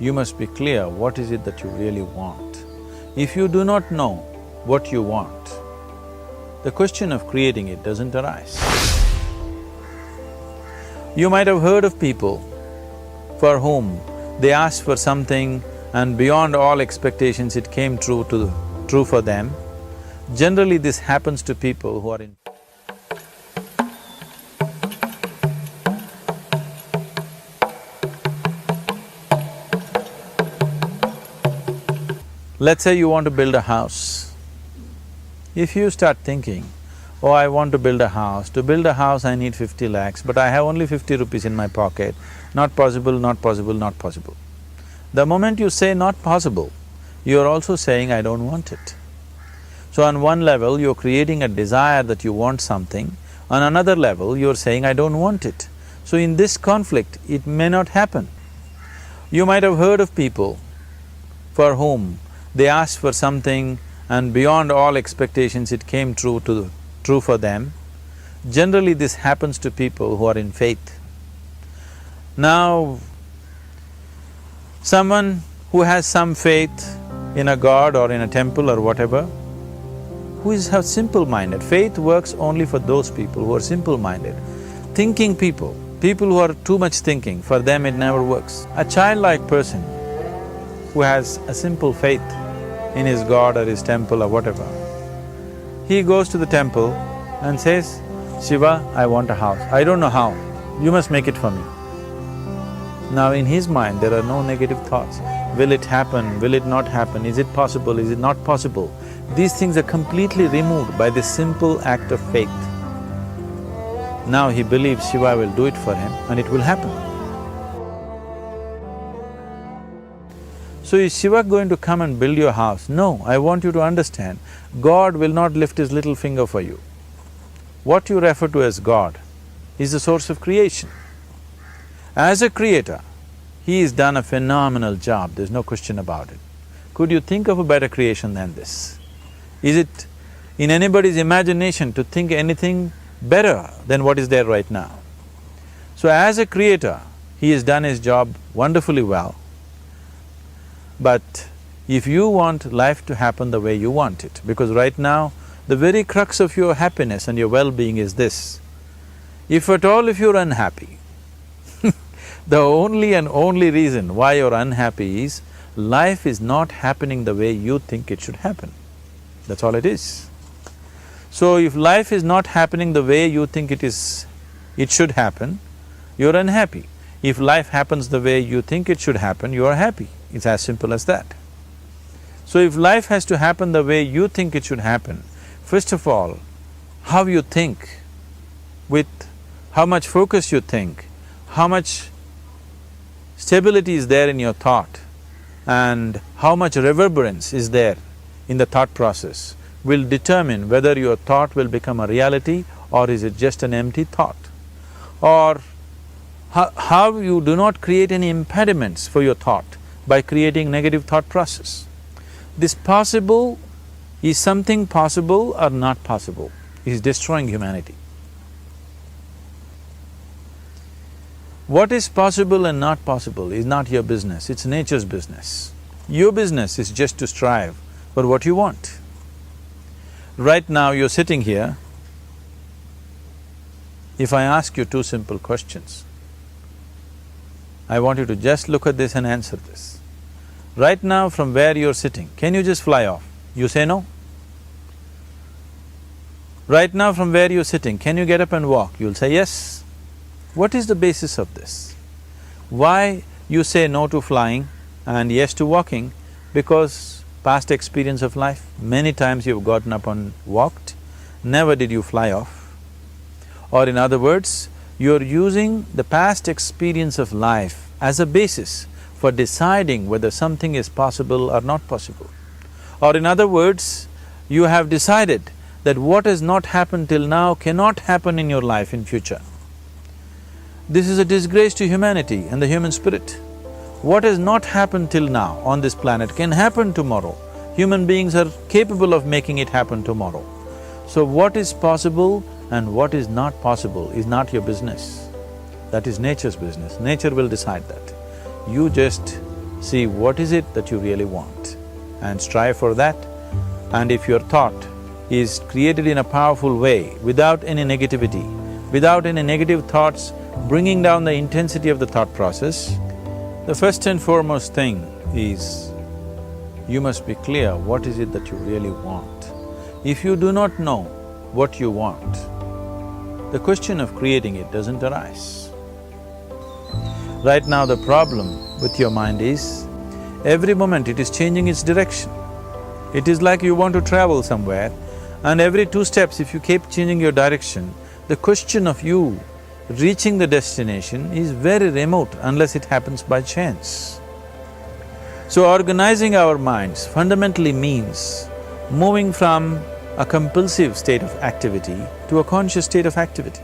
you must be clear what is it that you really want. If you do not know what you want, the question of creating it doesn't arise. You might have heard of people for whom they asked for something and beyond all expectations it came true for them. Generally, this happens to people who are in… Let's say you want to build a house. If you start thinking, oh, I want to build a house, to build a house I need 50 lakhs, but I have only 50 rupees in my pocket, not possible, not possible, not possible. The moment you say not possible, you're also saying I don't want it. So on one level, you're creating a desire that you want something, on another level, you're saying I don't want it. So in this conflict, it may not happen. You might have heard of people for whom they asked for something and beyond all expectations it came true for them. Generally, this happens to people who are in faith. Now, someone who has some faith in a god or in a temple or whatever, who is simple-minded, faith works only for those people who are simple-minded. Thinking people, people who are too much thinking, for them it never works. A childlike person who has a simple faith in his god or his temple or whatever, he goes to the temple and says, Shiva, I want a house. I don't know how, you must make it for me. Now in his mind there are no negative thoughts. Will it happen? Will it not happen? Is it possible? Is it not possible? These things are completely removed by this simple act of faith. Now he believes Shiva will do it for him and it will happen. So is Shiva going to come and build your house? No, I want you to understand, God will not lift his little finger for you. What you refer to as God is the source of creation. As a creator, he has done a phenomenal job, there's no question about it. Could you think of a better creation than this? Is it in anybody's imagination to think anything better than what is there right now? So as a creator, he has done his job wonderfully well. But if you want life to happen the way you want it, because right now, the very crux of your happiness and your well-being is this, if at all if you're unhappy, the only and only reason why you're unhappy is life is not happening the way you think it should happen. That's all it is. So if life is not happening the way you think it should happen, you're unhappy. If life happens the way you think it should happen, you are happy. It's as simple as that. So if life has to happen the way you think it should happen, first of all, how you think, with how much focus you think, how much stability is there in your thought, and how much reverberance is there in the thought process will determine whether your thought will become a reality or is it just an empty thought. Or how you do not create any impediments for your thought by creating negative thought process. This possible, is something possible or not possible, is destroying humanity. What is possible and not possible is not your business, it's nature's business. Your business is just to strive for what you want. Right now you're sitting here, if I ask you two simple questions, I want you to just look at this and answer this. Right now from where you're sitting, can you just fly off? You say no. Right now from where you're sitting, can you get up and walk? You'll say yes. What is the basis of this? Why you say no to flying and yes to walking? Because past experience of life, many times you've gotten up and walked, never did you fly off. Or in other words, you're using the past experience of life as a basis for deciding whether something is possible or not possible. Or in other words, you have decided that what has not happened till now cannot happen in your life in future. This is a disgrace to humanity and the human spirit. What has not happened till now on this planet can happen tomorrow. Human beings are capable of making it happen tomorrow. So what is possible and what is not possible is not your business. That is nature's business. Nature will decide that. You just See what is it that you really want and strive for that. And if your thought is created in a powerful way, without any negativity, without any negative thoughts bringing down the intensity of the thought process, the first and foremost thing is you must be clear what is it that you really want. If you do not know what you want, the question of creating it doesn't arise. Right now the problem with your mind is, every moment it is changing its direction. It is like you want to travel somewhere and every 2 steps if you keep changing your direction, the question of you reaching the destination is very remote unless it happens by chance. So organizing our minds fundamentally means moving from a compulsive state of activity to a conscious state of activity.